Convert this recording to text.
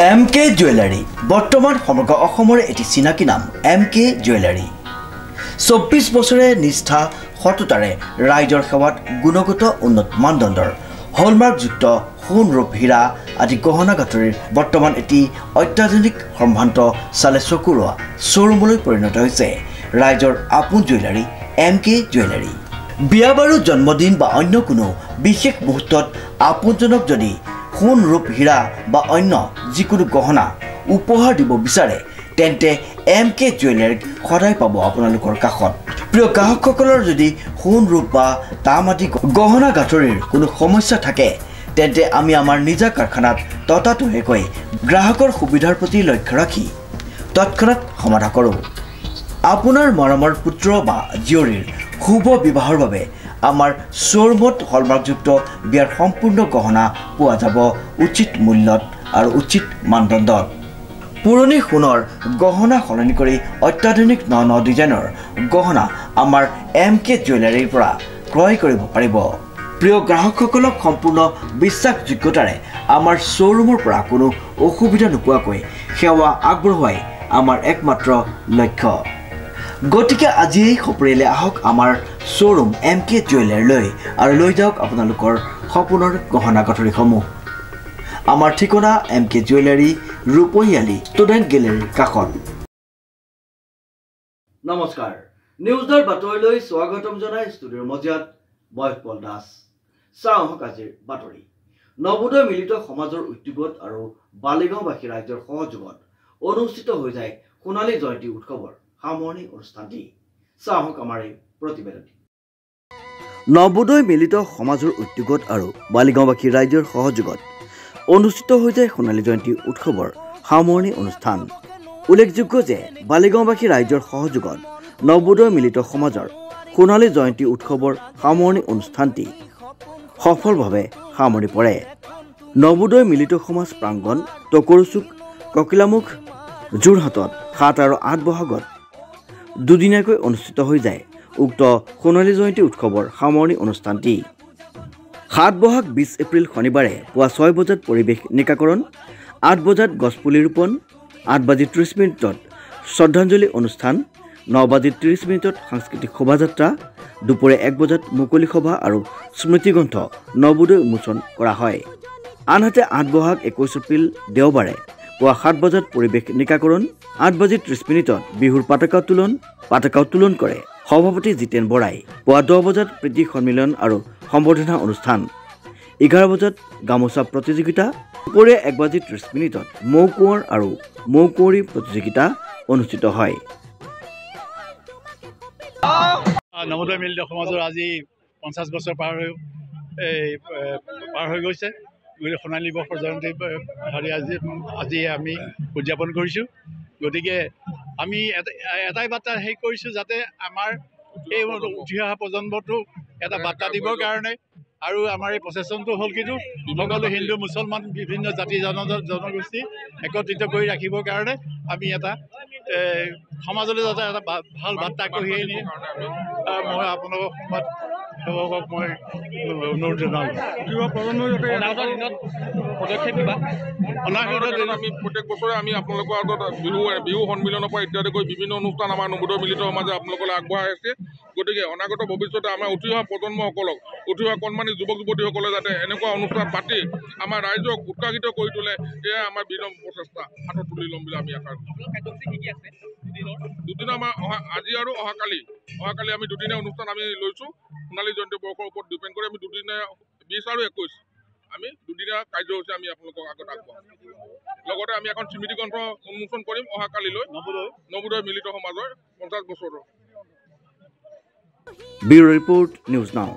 MK jewellery বৰ্তমান সমগ্ৰ অসমৰ এটি চিনাকি নাম MK জুৱেলাৰী 24 বছৰে নিষ্ঠা সততাৰে ৰাইজৰ সেৱাত গুণগত উন্নত মানদণ্ডৰ হলমাৰ্কযুক্ত সোণ ৰূপ হীৰা আদি গহনা গাঁথৰিৰ বৰ্তমান এটি অত্যাধুনিক সম্ভ্ৰান্ত চালে চকুৰোৱা শ্বৰুমলৈ পৰিণত হৈছে ৰাইজৰ আপোন জুৱেলাৰী MK জুৱেলাৰী বিয়া বাৰু জন্মদিন বা অন্য কোনো বিশেষ মুহূৰ্তত আপোনজনক যদি সোণ ৰূপ হীৰা বা অন্য যিকোনো গহনা উপহাৰ দিব বিচাৰে তেন্তে MK জুৱেলাৰীক সদায় পাব আপোনালোকৰ কাষত প্ৰিয় গ্ৰাহকসকলৰ যদি সোণ ৰূপ বা দাম আদি গহনা গাঁথৰিৰ কোনো সমস্যা থাকে তেন্তে আমি আমাৰ নিজা কাৰখানাত ততাতৈয়াকৈ গ্ৰাহকৰ সুবিধাৰ প্ৰতি লক্ষ্য ৰাখি তৎক্ষণাত সমাধা কৰোঁ আপোনাৰ মৰমৰ পুত্ৰ বা জীয়ৰীৰ শুভ বিবাহৰ বাবে আমাৰ শ্বৰুমত হলমাৰ্কযুক্ত বিয়াৰ সম্পূৰ্ণ গহনা পোৱা যাব উচিত মূল্যত আৰু উচিত মানদণ্ডত পুৰণি সোণৰ গহনা সলনি কৰি অত্যাধুনিক ন ডিজাইনৰ গহনা আমাৰ MK জুৱেলাৰীৰ পৰা ক্ৰয় কৰিব পাৰিব প্ৰিয় গ্ৰাহকসকলক সম্পূৰ্ণ বিশ্বাসযোগ্যতাৰে আমাৰ শ্বৰুমৰ পৰা কোনো অসুবিধা নোপোৱাকৈ সেৱা আগবঢ়োৱাই আমাৰ একমাত্ৰ লক্ষ্য গতিকে আজি এই সপৰিয়ালে আহক আমাৰ শ্বৰুম MK জুৱেলাৰীলৈ আৰু লৈ যাওক আপোনালোকৰ সপোনৰ গহনা গাঁথৰিসমূহ আমাৰ ঠিকনা MK জুৱেলাৰী ৰূপহিয়ালী ষ্টুডেণ্ট গেলেৰীৰ কাষত নমস্কাৰ নিউজৰ বাতৰিলৈ স্বাগতম জনাই ষ্টুডিঅ'ৰ মজিয়াত মই পল দাস চাওক আজিৰ বাতৰি নবোদয় মিলিত সমাজৰ উদ্যোগত আৰু বালিগাঁওবাসী ৰাইজৰ সহযোগত অনুষ্ঠিত হৈ যায় সোণালী জয়ন্তী উৎসৱৰ সামৰণি অনুষ্ঠানটি চাওক আমাৰ এই প্ৰতিবেদন নবোদয় মিলিত সমাজৰ উদ্যোগত আৰু বালিগাঁওবাসী ৰাইজৰ সহযোগত অনুষ্ঠিত হৈ যায় সোণালী জয়ন্তী উৎসৱৰ সামৰণি অনুষ্ঠান উল্লেখযোগ্য যে বালিগাঁওবাসী ৰাইজৰ সহযোগত নবোদয় মিলিত সমাজৰ সোণালী জয়ন্তী উৎসৱৰ সামৰণি অনুষ্ঠানটি সফলভাৱে সামৰি পৰে নবোদয় মিলিত সমাজ প্ৰাংগণ টকৰুচুক ককিলামুখ যোৰহাটত 7 আৰু 8 বহাগত দুদিনীয়াকৈ অনুষ্ঠিত হৈ যায় উক্ত সোণালী জয়ন্তী উৎসৱৰ সামৰণি অনুষ্ঠানটি 7 বহাগ 20 এপ্ৰিল শনিবাৰে পুৱা 6 বজাত পৰিৱেশ নিকাকৰণ 8 বজাত গছপুলি ৰোপণ 8:30 শ্ৰদ্ধাঞ্জলি অনুষ্ঠান 9:30 সাংস্কৃতিক শোভাযাত্ৰা দুপৰীয়া 1 বজাত মুকলি সভা আৰু স্মৃতিগ্ৰন্থ নবোদয় উন্মোচন কৰা হয় আনহাতে 8 বহাগ 21 এপ্ৰিল দেওবাৰে পুৱা 7 বজাত পৰিৱেশ নিকাকৰণ 8:30 বিহুৰ পতাকা উত্তোলন কৰে সভাপতি জিতেন বৰাই পুৱা 10 বজাত প্ৰীতি সন্মিলন আৰু সম্বৰ্ধনা অনুষ্ঠান 11 বজাত গামোচা প্ৰতিযোগিতা দুপৰীয়া 1:30 মৌ কুঁৱৰ আৰু মৌ কুঁৱৰী প্ৰতিযোগিতা অনুষ্ঠিত হয় নবোদয় মিলিত সমাজৰ আজি 50 বছৰ পাৰ হৈ গৈছে সোণালী বৰ্ষৰ জয়ন্তী আজি আমি উদযাপন কৰিছোঁ গতিকে আমি এটাই বাৰ্তা হেৰি কৰিছোঁ যাতে আমাৰ এই উঠি অহা প্ৰজন্মটো এটা বাৰ্তা দিবৰ কাৰণে আৰু আমাৰ এই প্ৰচেচনটো হ'ল কিন্তু সকলো হিন্দু মুছলমান বিভিন্ন জাতি জনগোষ্ঠী একত্ৰিত কৰি ৰাখিবৰ কাৰণে আমি এটা সমাজলৈ যাতে এটা ভাল বাৰ্তা কঢ়িয়াই নিয়ে মই আপোনালোকক সেৱকক মই অনুৰোধ জনাওঁ পদক্ষেপ কিবা আমি প্ৰত্যেক বছৰে আমি আপোনালোকৰ আগত বিহু সন্মিলনৰ পৰা ইত্যাদিকৈ বিভিন্ন অনুষ্ঠান আমাৰ নবোদয় মিলিত সমাজে আপোনালোকলৈ আগবঢ়াই আছে গতিকে অনাগত ভৱিষ্যতে আমাৰ উঠি অহা প্ৰজন্মসকলক উঠি অহা কণমানি যুৱক যুৱতীসকলে যাতে এনেকুৱা অনুষ্ঠান পাতি আমাৰ ৰাইজক উৎসাহিত কৰি তোলে এয়াই আমাৰ বিনম্ৰ প্ৰচেষ্টা হাতত তুলি ল'ম বুলি আমি আশা কৰোঁ দুদিনৰ আমাৰ আজি আৰু অহাকালি আমি দুদিনীয়া অনুষ্ঠান আমি লৈছোঁ সোণালী জয়ন্তী বৰ্ষৰ ওপৰত ডিপেণ্ড কৰি আমি দুদিনীয়া 20 আৰু 21 আমি দুদিনীয়া কাৰ্যসূচী আমি আপোনালোকক আগত আগবঢ়াম লগতে আমি এখন স্মৃতি গ্ৰন্থ উন্মোচন কৰিম অহাকালিলৈ নবোদয় মিলিত সমাজৰ 50 বছৰৰ ব্যুৰো ৰিপৰ্ট নিউজ নাও।